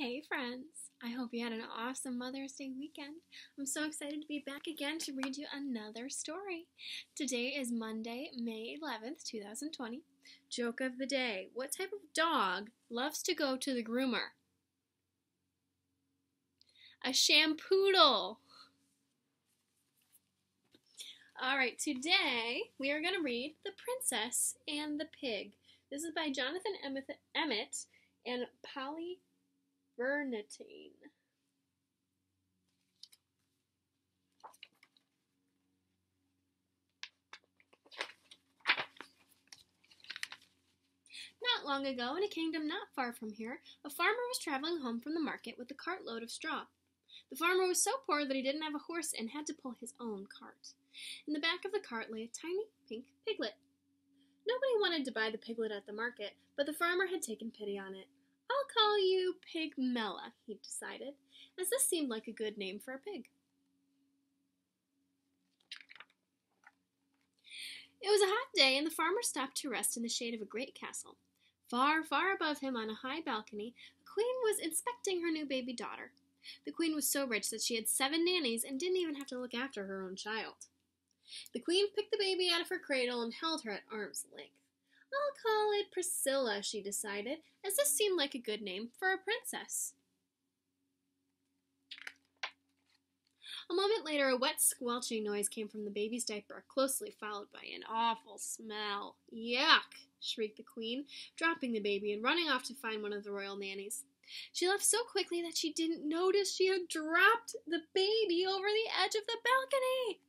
Hey friends! I hope you had an awesome Mother's Day weekend. I'm so excited to be back again to read you another story. Today is Monday, May 11th, 2020. Joke of the day. What type of dog loves to go to the groomer? A shampoodle. Alright, today we are going to read The Princess and the Pig. This is by Johnathan Emmett and Polly Bernatine. Not long ago, in a kingdom not far from here, a farmer was traveling home from the market with a cartload of straw. The farmer was so poor that he didn't have a horse and had to pull his own cart. In the back of the cart lay a tiny pink piglet. Nobody wanted to buy the piglet at the market, but the farmer had taken pity on it. "I'll call you Pigmella," he decided, as this seemed like a good name for a pig. It was a hot day, and the farmer stopped to rest in the shade of a great castle. Far, far above him on a high balcony, a queen was inspecting her new baby daughter. The queen was so rich that she had 7 nannies and didn't even have to look after her own child. The queen picked the baby out of her cradle and held her at arm's length. "I'll call it Priscilla," she decided, as this seemed like a good name for a princess. A moment later, a wet, squelching noise came from the baby's diaper, closely followed by an awful smell. "Yuck!" shrieked the queen, dropping the baby and running off to find one of the royal nannies. She left so quickly that she didn't notice she had dropped the baby over the edge of the balcony.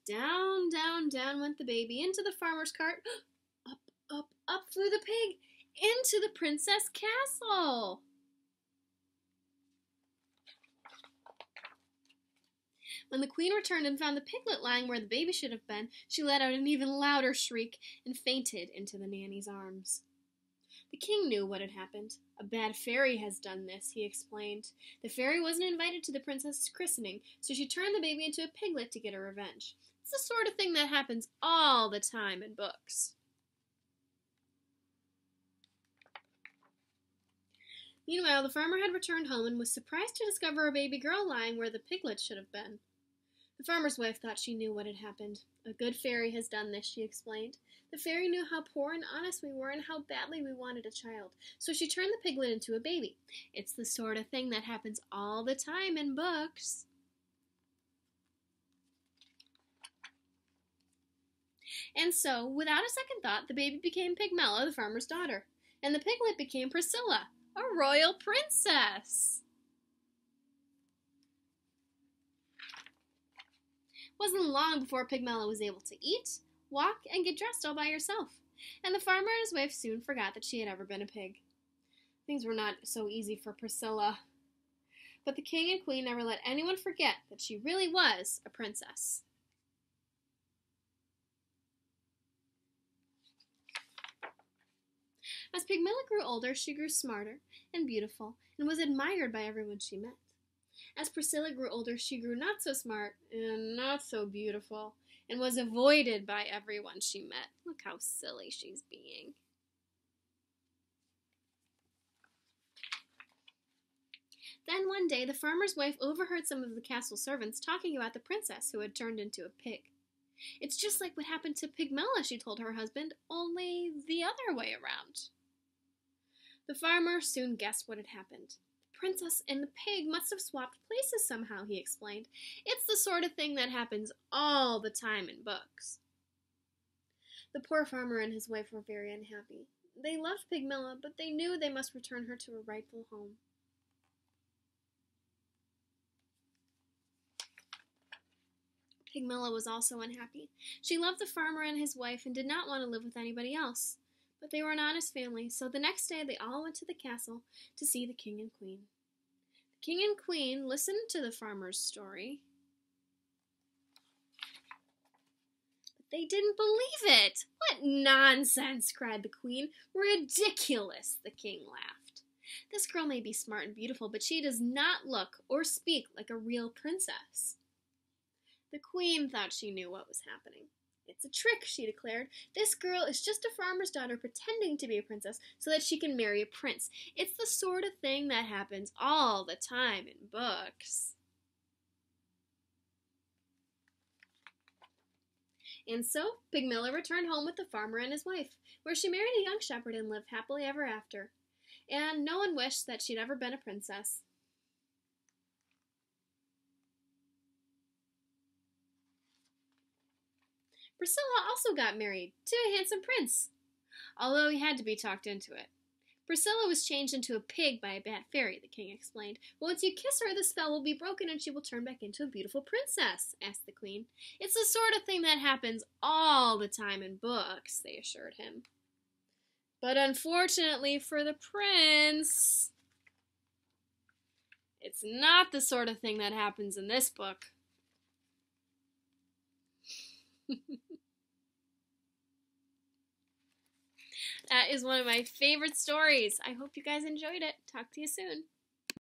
Down, down, down went the baby into the farmer's cart. Up, up, up flew the pig into the princess' castle. When the queen returned and found the piglet lying where the baby should have been, she let out an even louder shriek and fainted into the nanny's arms. The king knew what had happened. "A bad fairy has done this," he explained. "The fairy wasn't invited to the princess's christening, so she turned the baby into a piglet to get her revenge. It's the sort of thing that happens all the time in books." Meanwhile, the farmer had returned home and was surprised to discover a baby girl lying where the piglet should have been. The farmer's wife thought she knew what had happened. "A good fairy has done this," she explained. "The fairy knew how poor and honest we were and how badly we wanted a child, so she turned the piglet into a baby. It's the sort of thing that happens all the time in books." And so, without a second thought, the baby became Pigmella, the farmer's daughter, and the piglet became Priscilla, a royal princess. It wasn't long before Pigmella was able to eat, walk, and get dressed all by herself, and the farmer and his wife soon forgot that she had ever been a pig. Things were not so easy for Priscilla, but the king and queen never let anyone forget that she really was a princess. As Pigmella grew older, she grew smarter and beautiful and was admired by everyone she met. As Priscilla grew older, she grew not so smart and not so beautiful and was avoided by everyone she met. Look how silly she's being. Then one day, the farmer's wife overheard some of the castle servants talking about the princess who had turned into a pig. "It's just like what happened to Pigmella," she told her husband, "only the other way around." The farmer soon guessed what had happened. "The princess and the pig must have swapped places somehow," he explained. "It's the sort of thing that happens all the time in books." The poor farmer and his wife were very unhappy. They loved Pigmella, but they knew they must return her to her rightful home. Pigmella was also unhappy. She loved the farmer and his wife and did not want to live with anybody else. But they were an honest family, so the next day they all went to the castle to see the king and queen. The king and queen listened to the farmer's story, but they didn't believe it. "What nonsense!" cried the queen. "Ridiculous!" the king laughed. "This girl may be smart and beautiful, but she does not look or speak like a real princess." The queen thought she knew what was happening. "It's a trick," she declared. "This girl is just a farmer's daughter pretending to be a princess so that she can marry a prince. It's the sort of thing that happens all the time in books." And so, Pigmilla returned home with the farmer and his wife, where she married a young shepherd and lived happily ever after. And no one wished that she'd ever been a princess. Priscilla also got married to a handsome prince, although he had to be talked into it. Priscilla was changed into a pig by a bad fairy, the king explained. "Once you kiss her, the spell will be broken and she will turn back into a beautiful princess," asked the queen. "It's the sort of thing that happens all the time in books," they assured him. But unfortunately for the prince, it's not the sort of thing that happens in this book. That is one of my favorite stories. I hope you guys enjoyed it. Talk to you soon.